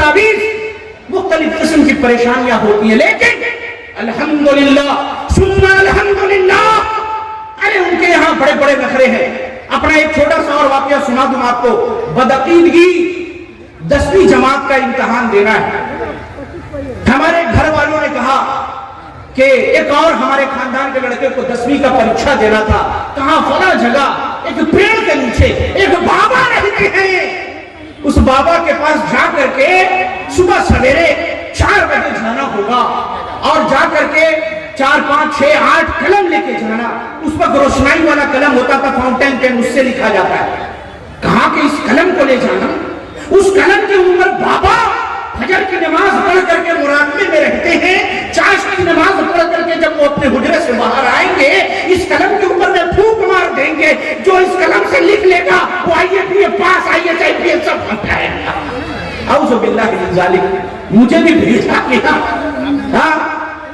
تجاویز، مختلف قسم کی پریشانیاں ہوتی ہیں، لیکن الحمدللہ ثم الحمدللہ، ارے ان کے یہاں بڑے بڑے نخرے ہیں۔ اپنا ایک چھوٹا سا اور واقعہ سنا دوں آپ کو۔ بدعقیدگی 10ویں جماعت کا امتحان دینا ہے۔ ہمارے گھر والوں نے کہا کہ ایک اور ہمارے خاندان کے لڑکے کو 10ویں کا پریکشا دینا تھا۔ کہاں؟ فلاں جگہ ایک پیڑ کے نیچے ایک بابا رہتے ہیں، اس بابا کے پاس جا کر کے صبح سویرے 4 بجے جانا ہوگا، اور جا کر کے 4 5 6 8 قلم لے کے جانا۔ اس وقت روشنائی والا قلم ہوتا تھا، فاؤنٹین پین، اس سے لکھا جاتا ہے۔ کہا کہ اس قلم کو لے جانا، اس قلم کے اوپر بابا فجر کی نماز پڑھ کر کے مراقبے میں رہتے ہیں، چاش کی نماز پڑھ کر کے جب وہ اپنے حجرے سے باہر آئیں گے، اس قلم کے اوپر میں پھونک مار دیں گے، جو اس قلم سے لکھ لے گا وہ IAS پاس، IAS IPS سب بن جائے گا۔ اعوذ باللہ من ذالک، مجھے بھی بھیجا کیا، ہاں،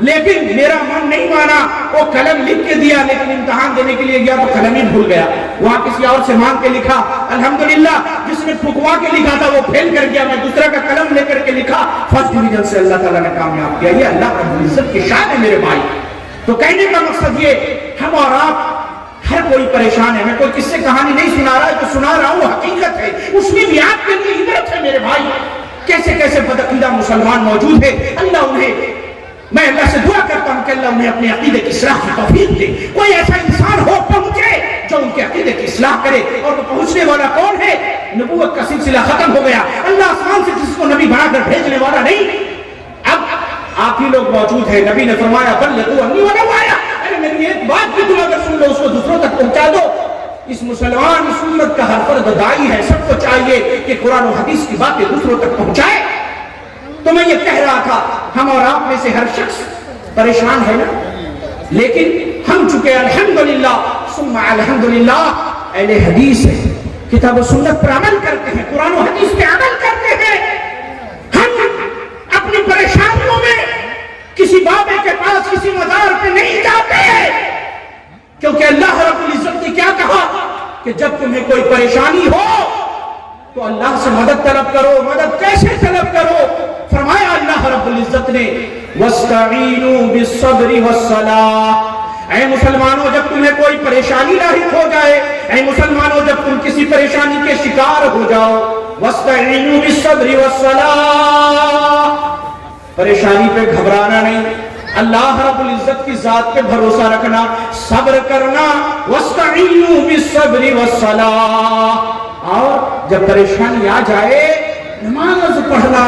لیکن میرا من نہیں مانا۔ وہ قلم لکھ کے دیا، لیکن امتحان دینے کے لیے گیا تو قلم ہی بھول گیا۔ وہاں کسی اور سے مانگ کے لکھا، الحمدللہ جس نے پھکوا کے لکھا تھا وہ فیل کر گیا، میں دوسرا کا قلم لے کر کے لکھا، فرسٹ ڈویژن سے اللہ تعالیٰ نے کامیاب کیا۔ یہ اللہ رب العزت کی شان ہے میرے بھائی۔ تو کہنے کا مقصد یہ، ہم اور آپ ہر کوئی پریشان ہے۔ میں کوئی قصے کہانی نہیں سنا رہا، جو سنا رہا ہوں وہ حقیقت ہے، اس میں بھی آپ کے لیے عبرت ہے میرے بھائی۔ کیسے کیسے بدعقیدہ مسلمان موجود ہیں، اللہ انہیں، میں اللہ سے دعا کرتا ہوں کہ اللہ انہیں اپنے عقیدے کی اصلاح کی توفیق دے۔ کوئی ایسا انسان ہو پہنچے جو ان کے عقیدے کی اصلاح کرے، اور وہ پہنچنے والا کون ہے؟ نبوت کا سلسلہ ختم ہو گیا، اللہ آسمان سے کسی کو نبی بنا کر بھیجنے والا نہیں۔ اب آپ ہی لوگ موجود ہیں، نبی نے فرمایا بلغوا عنی ولو آیہ، ارے میری ایک بات بھی تم اگر سن لو اس کو دوسروں تک پہنچا دو۔ اس مسلمان اس امت کا ہر فرد داعی ہے، سب کو چاہیے کہ قرآن و حدیث کی باتیں دوسروں تک پہنچائے۔ تو میں یہ کہہ رہا تھا، ہم اور آپ میں سے ہر شخص پریشان ہے نا، لیکن ہم چکے الحمدللہ ثم الحمدللہ اہل حدیث ہیں، کتاب و سنت پر عمل کرتے ہیں، قرآن و حدیث پہ عمل کرتے ہیں۔ ہم اپنی پریشانیوں میں کسی بابے کے پاس، کسی مزار پہ نہیں جاتے، کیونکہ اللہ رب العزت نے کیا کہا کہ جب تمہیں کوئی پریشانی ہو تو اللہ سے مدد طلب کرو۔ مدد کیسے طلب کرو؟ فرمایا اللہ رب العزت نے وَاسْتَعِينُوا بِالصَّبْرِ وَالصَّلَاةِ، اے مسلمانوں جب تمہیں کوئی پریشانی لاحق ہو جائے، اے مسلمانوں جب تم کسی پریشانی کے شکار ہو جاؤ، وَاسْتَعِينُوا بِالصَّبْرِ وَالصَّلَاةِ، پریشانی پہ گھبرانا نہیں، اللہ رب العزت کی ذات پہ بھروسہ رکھنا، صبر کرنا، وَاسْتَعِينُوا بِالصَّبْرِ وَالصَّلَاةِ، اور جب پریشانی آ جائے نماز پڑھنا،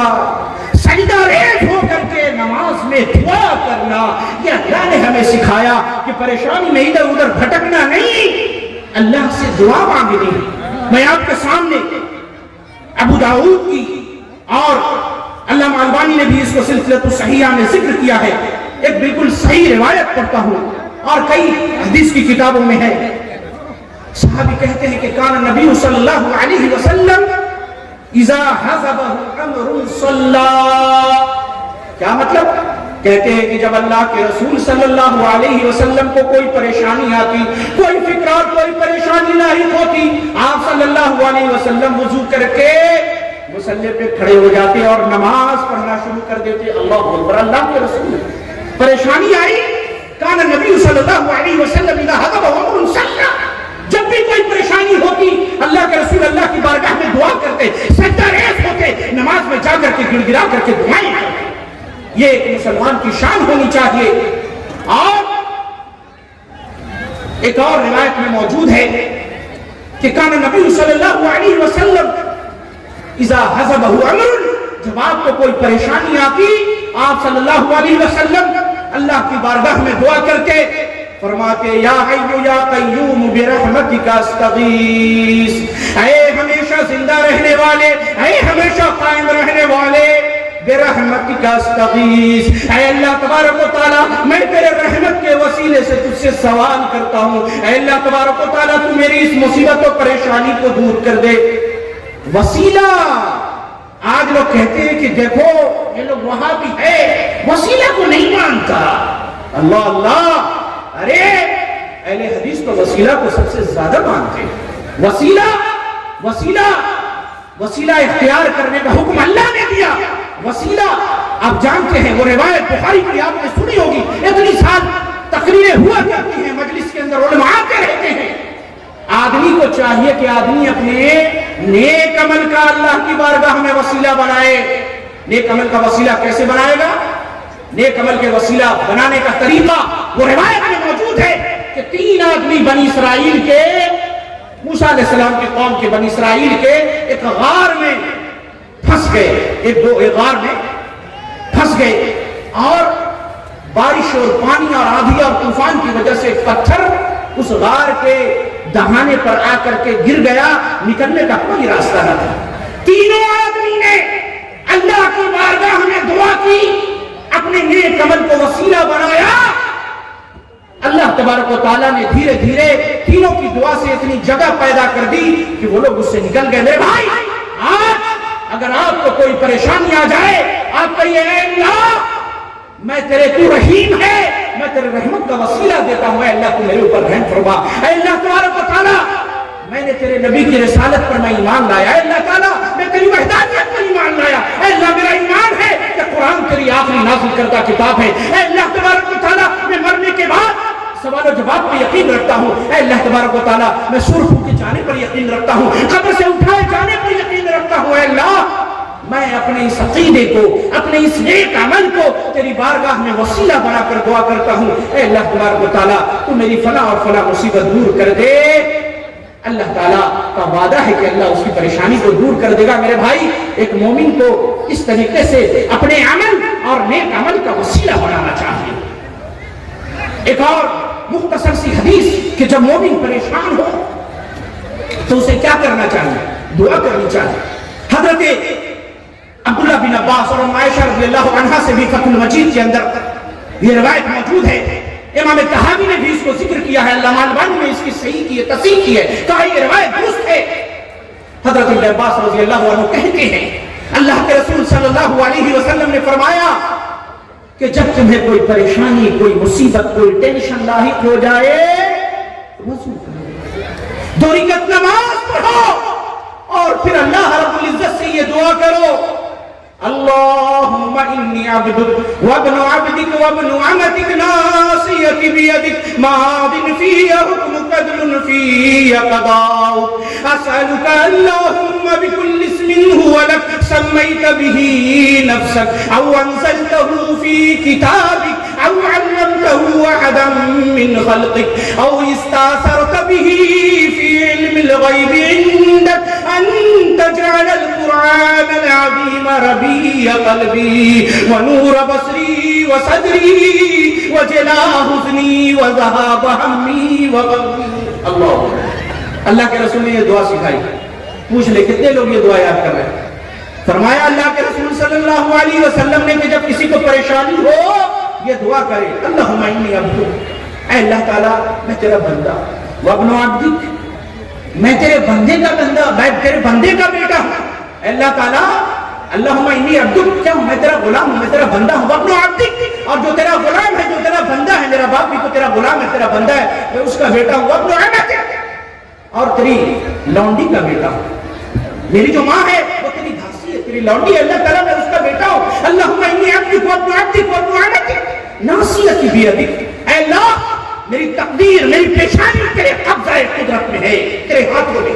سجدہ ریز ہو کر کے نماز میں دعا کرنا۔ یہ اللہ نے ہمیں سکھایا کہ پریشانی میں ادھر ادھر بھٹکنا نہیں، اللہ سے دعا مانگنی۔ میں آپ کے سامنے ابو داؤد کی اور علامہ البانی نے بھی اس کو سلسلۃ الصحیحہ میں ذکر کیا ہے، ایک بالکل صحیح روایت پڑھتا ہوں، اور کئی حدیث کی کتابوں میں ہے۔ صحابی کہتے ہیں کہ کان نبی صلی اللہ علیہ وسلم اذا حزبہ امر صلی، کیا مطلب؟ کہتے ہیں کہ جب اللہ کے رسول صلی اللہ علیہ وسلم کو کوئی پریشانی آتی، کوئی فکر اور کوئی پریشانی لاحق ہوتی، آپ صلی اللہ علیہ وسلم وضو کر کے مصلی پہ کھڑے ہو جاتے اور نماز پڑھنا شروع کر دیتے۔ اللہ اکبر، اللہ کے رسول پریشانی آئی، کان نبی صلی اللہ علیہ وسلم اذا حزبہ امر صلی، جب بھی کوئی پریشانی ہوتی اللہ کے رسول اللہ کی بارگاہ میں دعا کرتے، سجدہ ریز ہوتے، نماز میں جا کر کے گڑ گڑا کر کے دعائیں کرتے۔ یہ ایک مسلمان کی شان ہونی چاہیے۔ اور ایک اور روایت میں موجود ہے کہ کان نبی صلی اللہ علیہ وسلم اذا حزبہ امر، جب آپ کو کوئی پریشانی آتی آپ صلی اللہ علیہ وسلم اللہ کی بارگاہ میں دعا کر کے فرماتے یا حی یا قیوم برحمتک استغیث، اے ہمیشہ زندہ رہنے والے، اے ہمیشہ قائم رہنے والے، برحمتک استغیث، اے اللہ تبارک و تعالی میں تیرے رحمت کے وسیلے سے تجھ سے سوال کرتا ہوں، اے اللہ تبارک و تعالی تو میری اس مصیبت و پریشانی کو دور کر دے۔ وسیلہ، آج لوگ کہتے ہیں کہ دیکھو یہ لوگ وہاں بھی ہے، وسیلہ کو نہیں مانتا۔ اللہ اللہ، ارے اہل حدیث تو وسیلہ کو سب سے زیادہ مانتے ہیں۔ وسیلہ اختیار کرنے کا حکم اللہ نے دیا، وسیلہ آپ جانتے ہیں، وہ روایت بخاری کی آپ نے سنی ہوگی، اتنی سال تقریریں ہوا کرتی ہیں، مجلس کے اندر علماء آتے رہتے ہیں. آدمی کو چاہیے کہ آدمی اپنے نیک عمل کا اللہ کی بارگاہ میں وسیلہ بنائے. نیک عمل کا وسیلہ کیسے بنائے گا؟ نیک عمل کے وسیلہ بنانے کا طریقہ وہ روایت میں موجود ہے کہ 3 آدمی بنی اسرائیل کے، موسیٰ علیہ السلام کی قوم کے بنی اسرائیل کے ایک غار میں پھنس گئے، ایک غار میں پھنس گئے، اور بارش اور پانی اور آندھی اور طوفان کی وجہ سے پتھر اس غار کے دہانے پر آ کر کے گر گیا، نکلنے کا کوئی راستہ نہ تھا. تینوں آدمی نے اللہ کی بارگاہ میں دعا کی، اپنے نیک عمل کو وسیلہ بنایا. اللہ تبارک و تعالیٰ نے دھیرے دھیرے تینوں کی دعا سے اتنی جگہ پیدا کر دی کہ وہ لوگ اس سے نکل گئے. میرے بھائی، آج اگر آپ کو کوئی پریشانی آ جائے، آپ کہیے اے اللہ میں تیرے، تو رحیم ہے، میں تیرے رحمت کا وسیلہ دیتا ہوں، اے اللہ تو میرے اوپر رحم فرما. اے اللہ تبارک و تعالیٰ میں نے تیرے نبی کی رسالت پر میں ایمان لایا. اے اللہ تعالیٰ میں تیری وحدانیت پر ایمان لایا. اے اللہ میرا ایمان ہے کہ قرآن تیری آخری نازل کردہ کتاب ہے. اے اللہ تبارک و تعالیٰ میں مرنے کے بعد سوال و جواب پر یقین رکھتا ہوں. اے اللہ تبارک و تعالیٰ میں سور پھونکے جانے پر یقین رکھتا ہوں، قبر سے اٹھائے جانے پر یقین رکھتا ہوں. اے اللہ میں اپنے اس عقیدے کو، اپنے اس نیک عمل کو تیری بارگاہ میں وسیلہ بنا کر دعا کرتا ہوں. اے اللہ تبارک و تعالیٰ تو میری فلاں اور فلاں مصیبت دور کر دے. اللہ تعالیٰ کا وعدہ ہے کہ اللہ اس کی پریشانی کو دور کر دے گا. میرے بھائی، ایک مومن کو اس طریقے سے اپنے عمل اور نیک عمل کا وسیلہ بنانا چاہیے. ایک اور مختصر سی حدیث کہ جب مومن پریشان ہو تو اسے کیا کرنا چاہیے؟ دعا کرنی چاہیے. حضرت عبداللہ بن عباس اور عائشہ رضی اللہ عنہا سے بھی فتح المجید کے اندر یہ روایت موجود ہے. امام طحاوی نے بھی اس کو ذکر کیا ہے، علامہ البانی نے اس کی صحیح کی ہے، تصحیح کی ہے، کہا یہ روایت درست ہے. حضرت ابن عباس رضی اللہ عنہ کہتے ہیں اللہ کے رسول صلی اللہ علیہ وسلم نے فرمایا کہ جب تمہیں کوئی پریشانی، کوئی مصیبت، کوئی ٹینشن لاحق ہو جائے، وضو کرو، 2 رکعت نماز پڑھو، اور پھر اللہ رب العزت سے یہ دعا کرو اللہم انی عبدک وابن عبدک وابن عمتک ناصیتی بیدک ماض فی حکمک عدل فی قضاؤک اسألک اللہم بکل اسم هو لک سمیت به نفسک او انزلته فی کتابک او علمته احدا من خلقک او استاثرت به فی علم الغیب عندک ان تجعل القرآن العظیم ربیع قلبی ونور بصری وصدری وجلاء حزنی وذہاب ہمی وغمی. اللہ کے رسول نے یہ دعا سکھائی. پوچھ لے کتنے لوگ یہ دعا یاد کر رہے ہیں؟ فرمایا اللہ کے رسول صلی اللہ علیہ وسلم نے کہ جب کسی کو پریشانی ہو یہ دعا کرے اللہم انی عبدک، اے اللہ تعالیٰ میں تیرا بندہ، وابن عبدک میں تیرے بندے کا بندہ، میں تیرے بندے کا بیٹا ہوں. اے اللہ تعالیٰ اللہم انی عبدک، کیا ہوں میں تیرا غلام ہوں، میں تیرا بندہ ہوں. وابن عبدک، اور جو تیرا غلام ہے، جو تیرا بندہ ہے، میرا باپ بھی تو تیرا غلام ہے، تیرا بندہ ہے، میں اس کا بیٹا ہوں. وابن عمتک، اور تیری لونڈی کا بیٹا ہوں. میری جو ماں ہے وہ تیری دھاسی ہے، تیری لونڈی ہے، اللہ تعالیٰ میں اس کا بیٹا ہوں. اللہم انی عبدک وابن عبدک وابن عمتک ناصیتی بیدک، اے اللہ میری تقدیر، میری پیشانی تیرے قبضہ قدرت میں ہے، تیرے ہاتھوں میں.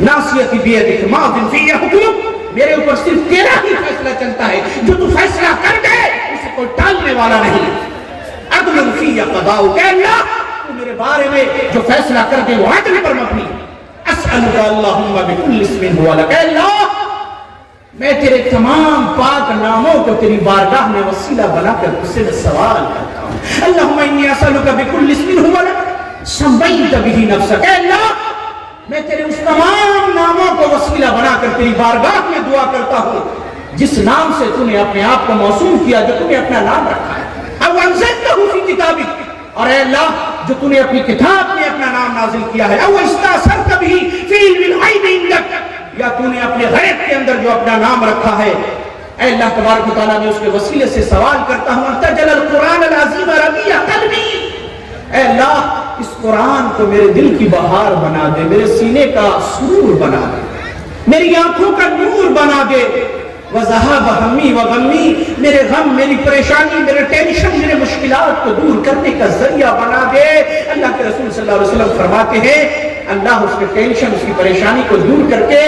ناصیتی بیدک ماض فی حکمک، میرے اوپر صرف تیرا ہی فیصلہ چلتا ہے، جو تو فیصلہ کر دے اسے کوئی ٹالنے والا نہیں. عدل فی قضاؤک، اے اللہ تو میرے بارے میں جو فیصلہ کر دے وہ عدل پر مبنی. اسألک اللہم بکل اسم هو لک، اے اللہ میں تیرے تمام پاک ناموں کو تیری بارگاہ میں وسیلہ بنا کر اس سے سوال کرتا ہوں. اللہم انی اسألک بکل اسم هو لک سمیت به نفسک، اے اللہ میں تیرے اس تمام ناموں کو وسیلہ بنا کر تیری بارگاہ میں دعا کرتا ہوں جس نام سے تو نے اپنے آپ کو موسوم کیا، جو تو نے اپنا نام رکھا ہے. او انزلته فی کتابک، اور اے اللہ جو تو نے اپنی کتاب میں اپنا نام نازل کیا ہے. او استاثرت به فی علم الغیب عندک، یا تو نے اپنے غیب کے اندر جو اپنا نام رکھا ہے. اے اللہ تبارک و تعالیٰ میں اس کے وسیلے سے سوال کرتا ہوں تجعل القرآن العظیم ربیع قلبی، اے اللہ اس قرآن کو میرے دل کی بہار بنا دے، میرے سینے کا سرور بنا دے، میری آنکھوں کا نور بنا دے. وَذَهَبَ هَمِّي وَغَمِّي، میرے غم، میری پریشانی، میرے ٹینشن، میرے مشکلات کو دور کرنے کا ذریعہ بنا دے۔ اللہ کے رسول صلی اللہ علیہ وسلم فرماتے ہیں اللہ اس کے ٹینشن، اس کی پریشانی کو دور کر کے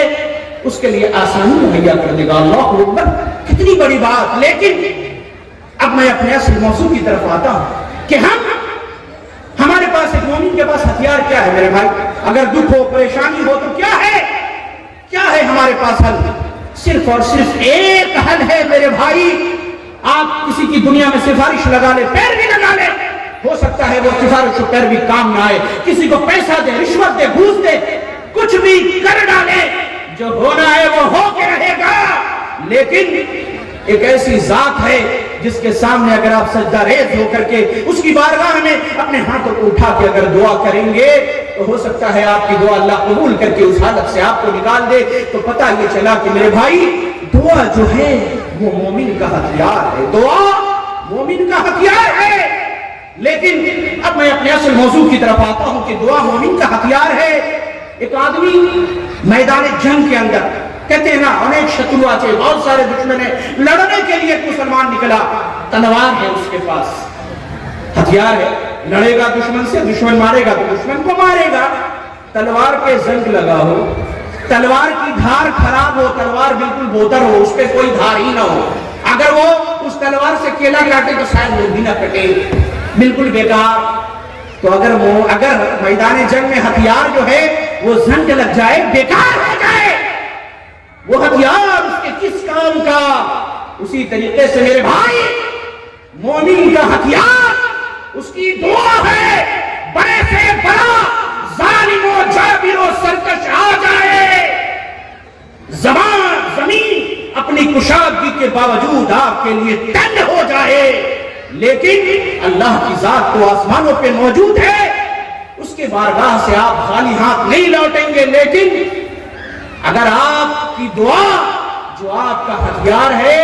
اس کے لیے آسانی مہیا کر دے گا۔ اللہ اکبر، کتنی بڑی بات۔ لیکن اب میں اپنے اصل موضوع کی طرف آتا ہوں کہ ہمارے پاس، ایک مومن کے پاس ہتھیار کیا ہے میرے بھائی؟ اگر دکھ ہو، پریشانی ہو تو کیا ہے ہمارے پاس حل؟ صرف اور صرف ایک حل ہے میرے بھائی۔ آپ کسی کی دنیا میں سفارش لگا لے، پیر بھی لگا لے، ہو سکتا ہے وہ سفارش و پیر بھی کام نہ آئے۔ کسی کو پیسہ دے، رشوت دے، گھوس دے، کچھ بھی کر ڈالے، جو ہونا ہے وہ ہو کے رہے گا۔ لیکن ایک ایسی ذات ہے جس کے سامنے اگر آپ سجدہ ریز ہو کر کے اس کی بارگاہ میں اپنے ہاتھوں کو اٹھا کے اگر دعا کریں گے تو ہو سکتا ہے آپ کی دعا اللہ قبول کر کے اس حالت سے آپ کو نکال دے۔ تو پتہ یہ چلا کہ میرے بھائی، دعا جو ہے وہ مومن کا ہتھیار ہے، دعا مومن کا ہتھیار ہے۔ لیکن اب میں اپنے اصل موضوع کی طرف آتا ہوں کہ دعا مومن کا ہتھیار ہے۔ ایک آدمی میدان جنگ کے اندر، کہتے ہیں نا انیک شترو آچے، بہت سارے دشمن ہیں، لڑنے کے لیے ایک مسلمان نکلا، تلوار ہے اس کے پاس، ہتھیار ہے، لڑے گا دشمن سے، دشمن مارے گا تو دشمن کو مارے گا۔ تلوار پہ زنگ لگا ہو، تلوار کی دھار خراب ہو، تلوار بالکل بوتر ہو، اس پہ کوئی دھار ہی نہ ہو، اگر وہ اس تلوار سے کیلا کاٹے تو شاید وہ بھی نہ کٹے، بالکل بیکار۔ تو اگر میدان جنگ میں ہتھیار جو ہے وہ زنگ لگ جائے، بیکار ہو جائے، وہ ہتھیار اس کے کس کام کا؟ اسی طریقے سے میرے بھائی، مومن کا ہتھیار اس کی دعا ہے۔ بڑے سے بڑا ظالم و جابر و سرکش آ جائے، زمین اپنی کشادگی کے باوجود آپ کے لیے تنگ ہو جائے، لیکن اللہ کی ذات تو آسمانوں پہ موجود ہے، اس کے بارگاہ سے آپ خالی ہاتھ نہیں لوٹیں گے۔ لیکن اگر آپ کی دعا جو آپ کا ہتھیار ہے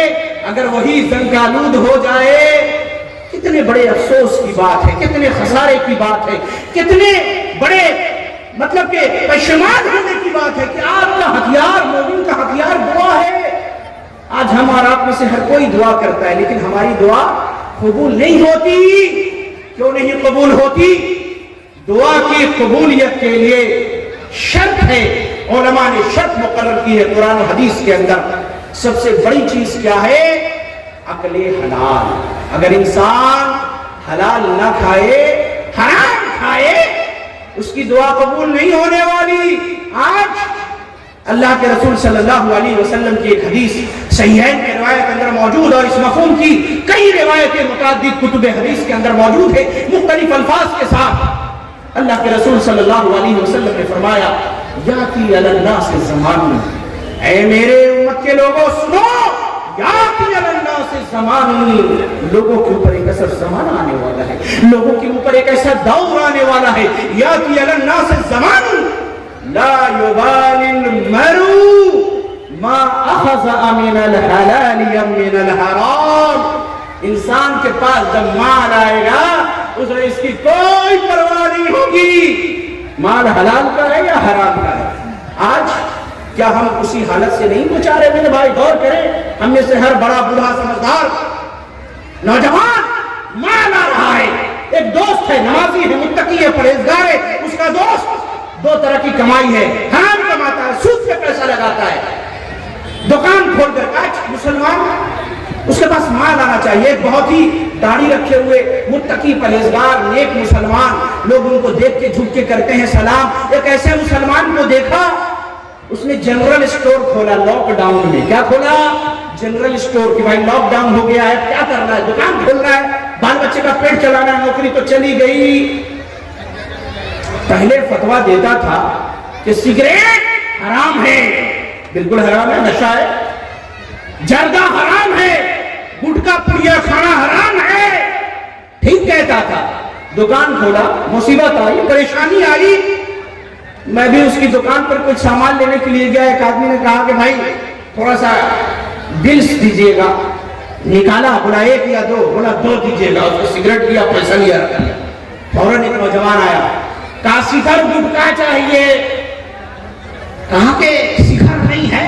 اگر وہی زنگ آلود ہو جائے، کتنے بڑے افسوس کی بات ہے، کتنے خسارے کی بات ہے، کتنے بڑے مطلب کہ پشیمان ہونے کی بات ہے کہ آپ کا ہتھیار، مومن کا ہتھیار دعا ہے۔ آج ہم اور آپ میں سے ہر کوئی دعا کرتا ہے، لیکن ہماری دعا قبول نہیں ہوتی۔ کیوں نہیں قبول ہوتی؟ دعا کی قبولیت کے لیے شرط ہے، علماء نے شرط مقرر کی ہے قرآن و حدیث کے اندر۔ سب سے بڑی چیز کیا ہے؟ عقل حلال۔ اگر انسان حلال نہ کھائے، حرام کھائے، اس کی دعا قبول نہیں ہونے والی۔ آج اللہ کے رسول صلی اللہ علیہ وسلم کی ایک حدیث صحیحین کی روایت کے اندر موجود، اور اس مفہوم کی کئی روایتیں متعدد کتب حدیث کے اندر موجود ہیں مختلف الفاظ کے ساتھ۔ اللہ کے رسول صلی اللہ علیہ وسلم نے فرمایا، یاتی علی الناس زمان، اے میرے امت کے لوگوں سنو، یاتی علی الناس زمان، لوگوں کے اوپر ایک ایسا زمانہ آنے والا ہے، لوگوں کے اوپر ایک ایسا دور آنے والا ہے، یاتی علی الناس زمان لا یبالی المرء ما اخذ من الحلال ام من الحرام۔ انسان کے پاس جب مال آئے گا اسے اس کی کوئی پرواہ نہیں ہوگی، مال حلال کا ہے یا حرام کا ہے۔ آج کیا ہم اسی حالت سے نہیں گزارے میرے بھائی؟ غور کریں، ہم میں سے ہر بڑا بوڑھا سمجھدار نوجوان مال آ رہا ہے، ایک دوست ہے، نمازی ہے، متقی ہے، پرہیزگار ہے، اس کا دوست دو طرح کی کمائی ہے، حرام کماتا ہے، سود پہ پیسہ لگاتا ہے، دکان کھول کر آج مسلمان، اس کے پاس مال آنا چاہیے، ایک بہت ہی داڑھی رکھے ہوئے متقی پرہیزگار نیک مسلمان، لوگ ان کو دیکھ کے جھک کے کرتے ہیں سلام۔ ایک ایسے مسلمان کو دیکھا، اس نے جنرل اسٹور کھولا لاک ڈاؤن میں۔ کیا کھولا؟ جنرل اسٹور، کہ بھائی لاک ڈاؤن ہو گیا ہے، کیا کرنا ہے؟ دکان کھول رہا ہے، بال بچے کا پیٹ چلانا ہے، نوکری تو چلی گئی۔ پہلے فتویٰ دیتا تھا کہ سگریٹ حرام ہے، بالکل حرام ہے، نشہ ہے، جردہ حرام ہے، گٹکا پڑیا کھانا حرام ہے، ٹھیک کہتا تھا۔ دکان کھولا، مصیبت آئی، پریشانی آئی، میں بھی اس کی دکان پر کچھ سامان لینے کے لیے گیا، ایک آدمی نے کہا کہ بھائی تھوڑا سا بلز دیجئے گا، نکالا، بولا ایک یا دو، بولا دو دیجئے گا، اس کو سگریٹ دیا، پیسہ لیا، فوراً ایک نوجوان آیا، کہا سیکھر گٹکا چاہیے، کہا کہ سیکھر نہیں ہے،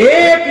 1